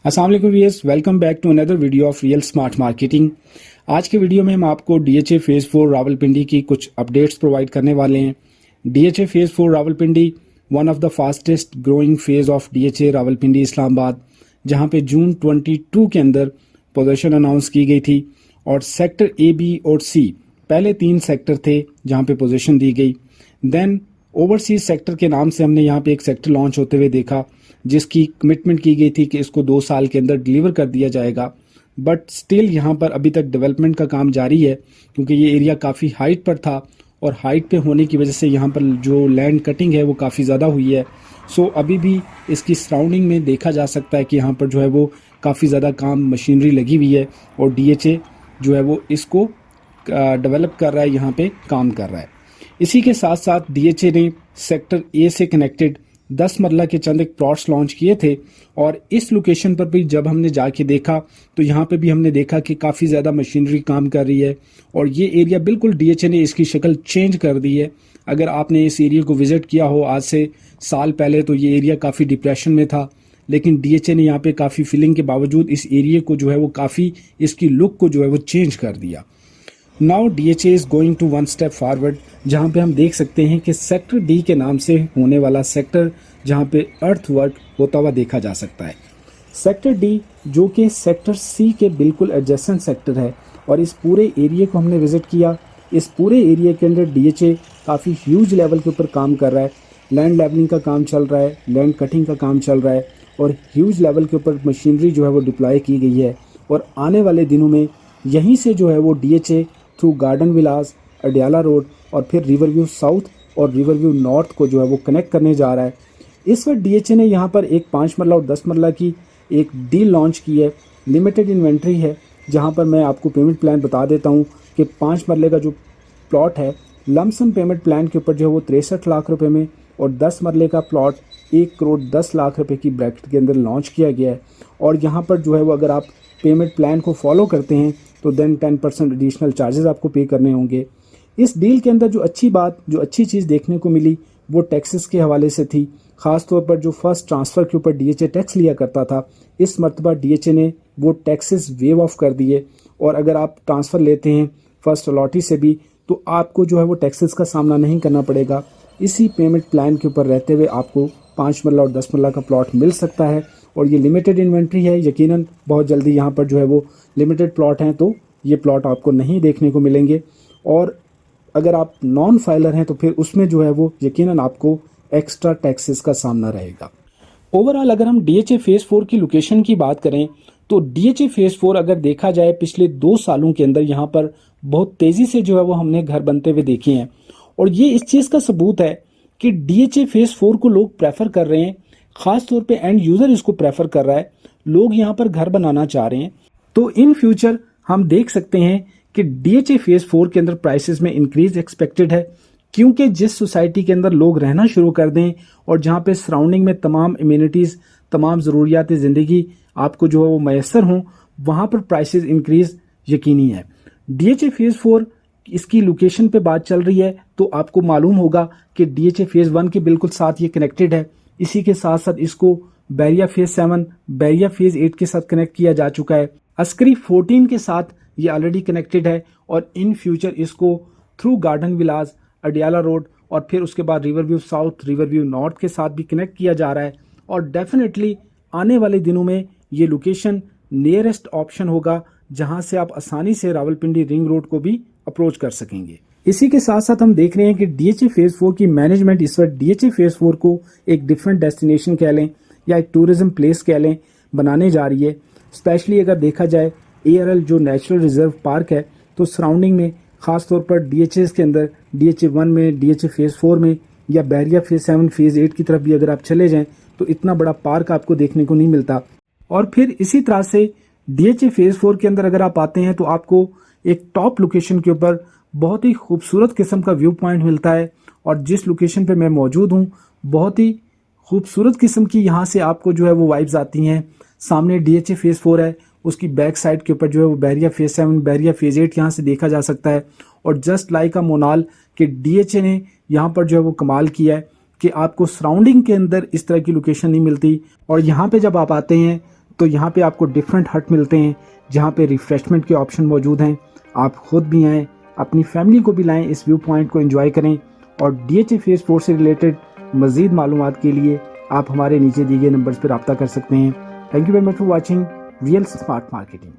अस्सलाम वालेकुम viewers, welcome back to another video of real smart marketing. आज के वीडियो में हम आपको डीएचए फेज़ 4 रावलपिंडी की कुछ अपडेट्स प्रोवाइड करने वाले हैं। DHA phase 4 Rawalpindi one of the fastest growing phase of DHA Rawalpindi Islamabad, जहां पे जून 22 के अंदर पोजीशन अनाउंस की गई थी और सेक्टर ए, बी और सी पहले 3 सेक्टर थे जहां पे पोजीशन दी गई। देन ओवरसीज सेक्टर के नाम से हमने यहाँ पे एक सेक्टर लॉन्च होते हुए देखा, जिसकी कमिटमेंट की गई थी कि इसको 2 साल के अंदर डिलीवर कर दिया जाएगा। बट स्टिल यहाँ पर अभी तक डेवलपमेंट का काम जारी है, क्योंकि ये एरिया काफ़ी हाइट पर था और हाइट पे होने की वजह से यहाँ पर जो लैंड कटिंग है वो काफ़ी ज़्यादा हुई है। सो अभी भी इसकी सराउंडिंग में देखा जा सकता है कि यहाँ पर जो है वो काफ़ी ज़्यादा काम मशीनरी लगी हुई है और डीएचए जो है वो इसको डेवलप कर रहा है, यहाँ पे काम कर रहा है। इसी के साथ साथ डीएचए ने सेक्टर ए से कनेक्टेड 10 मरला के चंद एक प्लॉट्स लॉन्च किए थे और इस लोकेशन पर भी जब हमने जाके देखा तो यहाँ पे भी हमने देखा कि काफ़ी ज़्यादा मशीनरी काम कर रही है और ये एरिया बिल्कुल डीएचए ने इसकी शक्ल चेंज कर दी है। अगर आपने इस एरिया को विज़िट किया हो आज से साल पहले तो ये एरिया काफ़ी डिप्रेशन में था, लेकिन डीएचए ने यहाँ पे काफ़ी फिलिंग के बावजूद इस एरिया को जो है वो काफ़ी इसकी लुक को जो है वो चेंज कर दिया। Now DHA is going to one step forward, जहाँ पे हम देख सकते हैं कि सेक्टर डी के नाम से होने वाला सेक्टर जहाँ पे अर्थ वर्क होता हुआ देखा जा सकता है। सेक्टर डी जो कि सेक्टर सी के बिल्कुल एडजेसेंट सेक्टर है और इस पूरे एरिया को हमने विजिट किया। इस पूरे एरिया के अंदर डीएचए काफ़ी ह्यूज लेवल के ऊपर काम कर रहा है। लैंड लेवलिंग का काम चल रहा है, लैंड कटिंग का काम चल रहा है और ह्यूज लेवल के ऊपर मशीनरी जो है वो डिप्लॉय की गई है और आने वाले दिनों में यहीं से जो है वो डीएचए थ्रू गार्डन विलास, अडियाला रोड और फिर रिवरव्यू साउथ और रिवरव्यू नॉर्थ को जो है वो कनेक्ट करने जा रहा है। इस वक्त डीएचए ने यहाँ पर एक 5 मरला और 10 मरला की एक डील लॉन्च की है। लिमिटेड इन्वेंट्री है, जहाँ पर मैं आपको पेमेंट प्लान बता देता हूँ कि 5 मरले का जो प्लॉट है लमसम पेमेंट प्लान के ऊपर जो है वो 63 लाख रुपये में और 10 मरले का प्लॉट 1 करोड़ 10 लाख रुपये की ब्रैकेट के अंदर लॉन्च किया गया है। और यहाँ पर जो है वो अगर आप पेमेंट प्लान को फॉलो करते हैं तो देन 10% एडिशनल चार्जेस आपको पे करने होंगे। इस डील के अंदर जो अच्छी चीज़ देखने को मिली वो टैक्सेस के हवाले से थी। ख़ास तौर पर जो फर्स्ट ट्रांसफ़र के ऊपर डीएचए टैक्स लिया करता था, इस मरतबा डीएचए ने वो टैक्सेस वेव ऑफ कर दिए और अगर आप ट्रांसफ़र लेते हैं फर्स्ट अलॉटी से भी तो आपको जो है वो टैक्सेस का सामना नहीं करना पड़ेगा। इसी पेमेंट प्लान के ऊपर रहते हुए आपको 5 मरला और 10 मरला का प्लॉट मिल सकता है और ये लिमिटेड इन्वेंट्री है। यकीनन बहुत जल्दी यहाँ पर जो है वो लिमिटेड प्लॉट हैं तो ये प्लॉट आपको नहीं देखने को मिलेंगे और अगर आप नॉन फाइलर हैं तो फिर उसमें जो है वो यकीनन आपको एक्स्ट्रा टैक्सेस का सामना रहेगा। ओवरऑल अगर हम डीएचए फेज़ 4 की लोकेशन की बात करें तो डीएचए फेज़ 4 अगर देखा जाए पिछले 2 सालों के अंदर यहाँ पर बहुत तेज़ी से जो है वो हमने घर बनते हुए देखे हैं और ये इस चीज़ का सबूत है कि डीएचए फेज़ 4 को लोग प्रेफर कर रहे हैं। ख़ास तौर पे एंड यूज़र इसको प्रेफर कर रहा है, लोग यहाँ पर घर बनाना चाह रहे हैं। तो इन फ्यूचर हम देख सकते हैं कि डीएचए फेज़ 4 के अंदर प्राइसेस में इंक्रीज एक्सपेक्टेड है, क्योंकि जिस सोसाइटी के अंदर लोग रहना शुरू कर दें और जहाँ पे सराउंडिंग में तमाम इम्यूनिटीज़, तमाम ज़रूरियात ज़िंदगी आपको जो है वो मैसर हों, वहाँ पर प्राइसेस इंक्रीज यकीनी है। डीएचए फेज़ 4 इसकी लोकेशन पे बात चल रही है तो आपको मालूम होगा कि डीएचए फेज़ 1 के बिल्कुल साथ ये कनेक्टेड है। इसी के साथ साथ इसको बैरिया फेज़ 7, बैरिया फेज़ 8 के साथ कनेक्ट किया जा चुका है। अस्करी 14 के साथ ये ऑलरेडी कनेक्टेड है और इन फ्यूचर इसको थ्रू गार्डन विलास, अडियाला रोड और फिर उसके बाद रिवरव्यू साउथ, रिवरव्यू नॉर्थ के साथ भी कनेक्ट किया जा रहा है और डेफिनेटली आने वाले दिनों में ये लोकेशन नियरेस्ट ऑप्शन होगा जहां से आप आसानी से रावलपिंडी रिंग रोड को भी अप्रोच कर सकेंगे। इसी के साथ साथ हम देख रहे हैं कि डीएचए फेज़ 4 की मैनेजमेंट इस वक्त डीएचए फेज़ 4 को एक डिफरेंट डेस्टिनेशन कह लें या एक टूरिज्म प्लेस कह लें बनाने जा रही है। स्पेशली अगर देखा जाए एआरएल जो नेचुरल रिजर्व पार्क है तो सराउंडिंग में ख़ास तौर पर डीएचए के अंदर डीएचए 1 में, डीएचए फेज़ 4 में या बैरिया फेज़ 7, फेज़ 8 की तरफ भी अगर आप चले जाएं तो इतना बड़ा पार्क आपको देखने को नहीं मिलता। और फिर इसी तरह से डीएचए फेज़ 4 के अंदर अगर आप आते हैं तो आपको एक टॉप लोकेशन के ऊपर बहुत ही खूबसूरत किस्म का व्यू पॉइंट मिलता है और जिस लोकेशन पे मैं मौजूद हूँ बहुत ही खूबसूरत किस्म की यहाँ से आपको जो है वो वाइब्स आती हैं। सामने डीएचए फेज़ 4 है, उसकी बैक साइड के ऊपर जो है वो बैरिया फेज़ 7, बैरिया फेज़ 8 यहाँ से देखा जा सकता है और जस्ट लाइक अ मोनाल कि डीएचए ने यहाँ पर जो है वो कमाल किया है कि आपको सराउंडिंग के अंदर इस तरह की लोकेशन नहीं मिलती और यहाँ पे जब आप आते हैं तो यहाँ पे आपको डिफरेंट हट मिलते हैं जहाँ पे रिफ्रेशमेंट के ऑप्शन मौजूद हैं। आप खुद भी आएँ, अपनी फैमिली को भी लाएँ, इस व्यू पॉइंट को एंजॉय करें। और DHA फेज़ 4 से रिलेटेड मज़ीद मालूमात के लिए आप हमारे नीचे दिए गए नंबर्स पर रब्ता कर सकते हैं। Thank you very much for watching real smart marketing.